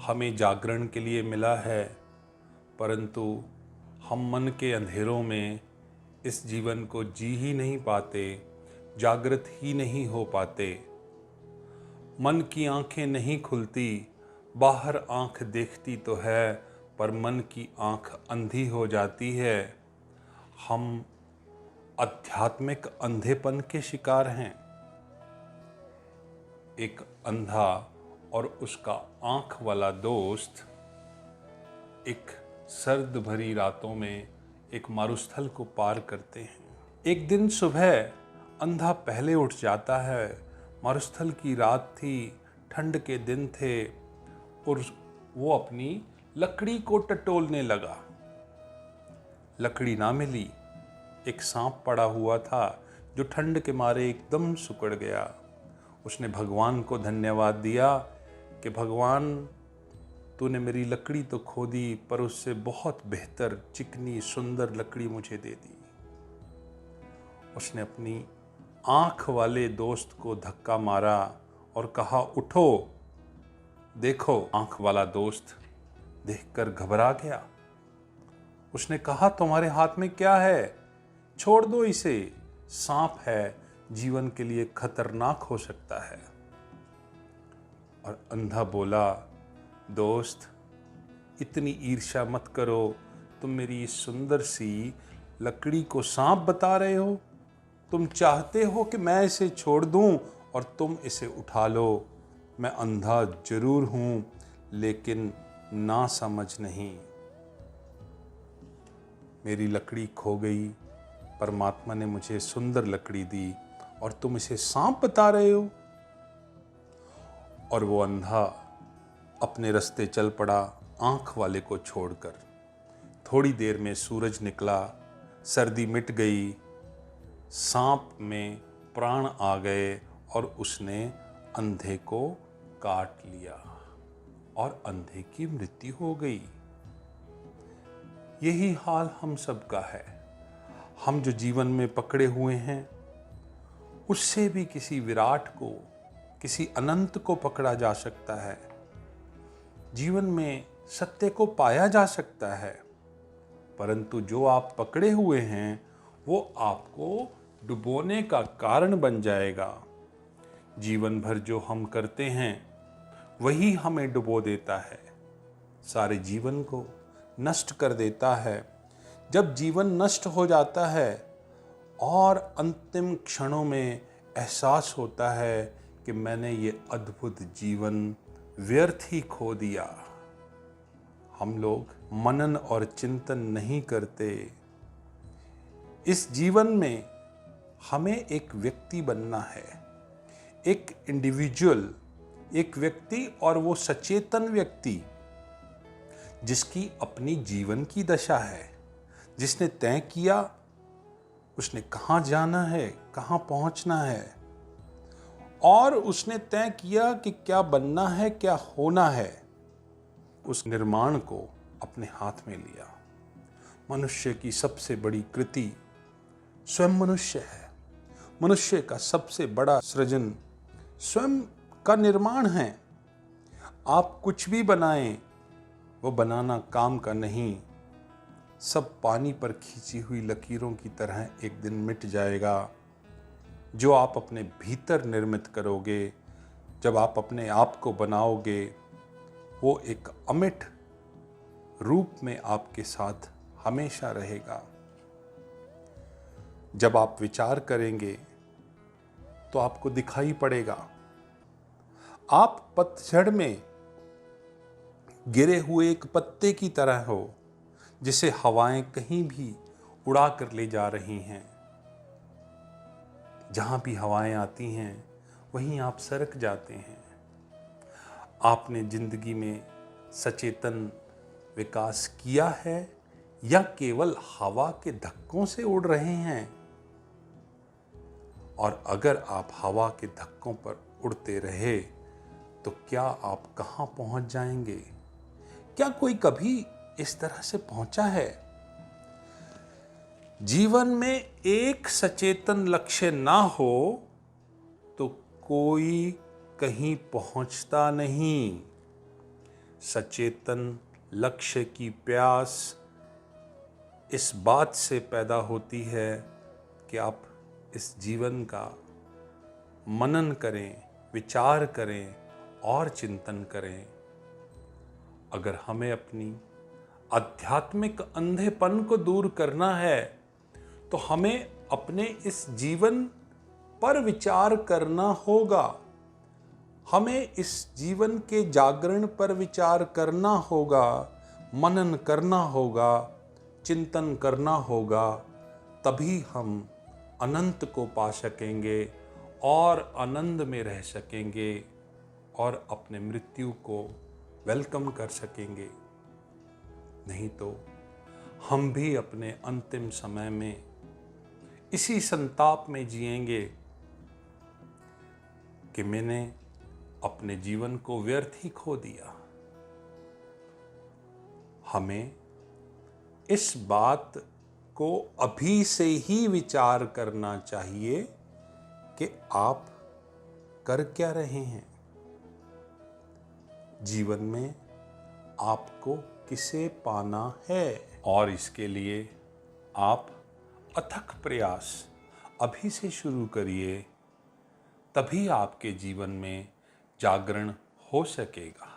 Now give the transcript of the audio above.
हमें जागरण के लिए मिला है, परंतु हम मन के अंधेरों में इस जीवन को जी ही नहीं पाते, जागृत ही नहीं हो पाते। मन की आंखें नहीं खुलती, बाहर आंख देखती तो है, पर मन की आंख अंधी हो जाती है। हम आध्यात्मिक अंधेपन के शिकार हैं। एक अंधा और उसका आंख वाला दोस्त एक सर्द भरी रातों में एक मारुस्थल को पार करते हैं। एक दिन सुबह अंधा पहले उठ जाता है। मारुस्थल की रात थी, ठंड के दिन थे और वो अपनी लकड़ी को टटोलने लगा। लकड़ी ना मिली। एक सांप पड़ा हुआ था जो ठंड के मारे एकदम सिकुड़ गया। उसने भगवान को धन्यवाद दिया कि भगवान, तूने मेरी लकड़ी तो खो दी, पर उससे बहुत बेहतर चिकनी सुंदर लकड़ी मुझे दे दी। उसने अपनी आंख वाले दोस्त को धक्का मारा और कहा, उठो। देखो, आंख वाला दोस्त देखकर घबरा गया। उसने कहा, तुम्हारे हाथ में क्या है? छोड़ दो इसे, सांप है, जीवन के लिए खतरनाक हो सकता है। और अंधा बोला, दोस्त, इतनी ईर्ष्या मत करो। तुम मेरी इस सुंदर सी लकड़ी को सांप बता रहे हो। तुम चाहते हो कि मैं इसे छोड़ दूं और तुम इसे उठा लो। मैं अंधा जरूर हूं, लेकिन ना समझ नहीं। मेरी लकड़ी खो गई, परमात्मा ने मुझे सुंदर लकड़ी दी और तुम इसे सांप बता रहे हो। और वो अंधा अपने रास्ते चल पड़ा, आंख वाले को छोड़कर। थोड़ी देर में सूरज निकला, सर्दी मिट गई, सांप में प्राण आ गए और उसने अंधे को काट लिया और अंधे की मृत्यु हो गई। यही हाल हम सब का है। हम जो जीवन में पकड़े हुए हैं, उससे भी किसी विराट को, किसी अनंत को पकड़ा जा सकता है। जीवन में सत्य को पाया जा सकता है, परंतु जो आप पकड़े हुए हैं वो आपको डुबोने का कारण बन जाएगा। जीवन भर जो हम करते हैं वही हमें डुबो देता है, सारे जीवन को नष्ट कर देता है। जब जीवन नष्ट हो जाता है और अंतिम क्षणों में एहसास होता है कि मैंने ये अद्भुत जीवन व्यर्थ ही खो दिया। हम लोग मनन और चिंतन नहीं करते। इस जीवन में हमें एक व्यक्ति बनना है, एक इंडिविजुअल, एक व्यक्ति, और वो सचेतन व्यक्ति जिसकी अपनी जीवन की दशा है, जिसने तय किया उसने कहाँ जाना है, कहाँ पहुँचना है, और उसने तय किया कि क्या बनना है, क्या होना है। उस निर्माण को अपने हाथ में लिया। मनुष्य की सबसे बड़ी कृति स्वयं मनुष्य है। मनुष्य का सबसे बड़ा सृजन स्वयं का निर्माण है। आप कुछ भी बनाएं, वो बनाना काम का नहीं। सब पानी पर खींची हुई लकीरों की तरह एक दिन मिट जाएगा। जो आप अपने भीतर निर्मित करोगे, जब आप अपने आप को बनाओगे, वो एक अमिट रूप में आपके साथ हमेशा रहेगा। जब आप विचार करेंगे तो आपको दिखाई पड़ेगा। आप पतझड़ में गिरे हुए एक पत्ते की तरह हो, जिसे हवाएं कहीं भी उड़ा कर ले जा रही हैं। जहां भी हवाएं आती हैं वहीं आप सरक जाते हैं। आपने जिंदगी में सचेतन विकास किया है या केवल हवा के धक्कों से उड़ रहे हैं? और अगर आप हवा के धक्कों पर उड़ते रहे तो क्या आप कहां पहुंच जाएंगे? क्या कोई कभी इस तरह से पहुंचा है? जीवन में एक सचेतन लक्ष्य ना हो तो कोई कहीं पहुंचता नहीं। सचेतन लक्ष्य की प्यास इस बात से पैदा होती है कि आप इस जीवन का मनन करें, विचार करें और चिंतन करें। अगर हमें अपनी आध्यात्मिक अंधेपन को दूर करना है तो हमें अपने इस जीवन पर विचार करना होगा। हमें इस जीवन के जागरण पर विचार करना होगा, मनन करना होगा, चिंतन करना होगा। तभी हम अनंत को पा सकेंगे और आनंद में रह सकेंगे और अपने मृत्यु को वेलकम कर सकेंगे। नहीं तो हम भी अपने अंतिम समय में इसी संताप में जिएंगे कि मैंने अपने जीवन को व्यर्थ ही खो दिया। हमें इस बात को अभी से ही विचार करना चाहिए कि आप कर क्या रहे हैं। जीवन में आपको किसे पाना है और इसके लिए आप अथक प्रयास अभी से शुरू करिए, तभी आपके जीवन में जागरण हो सकेगा।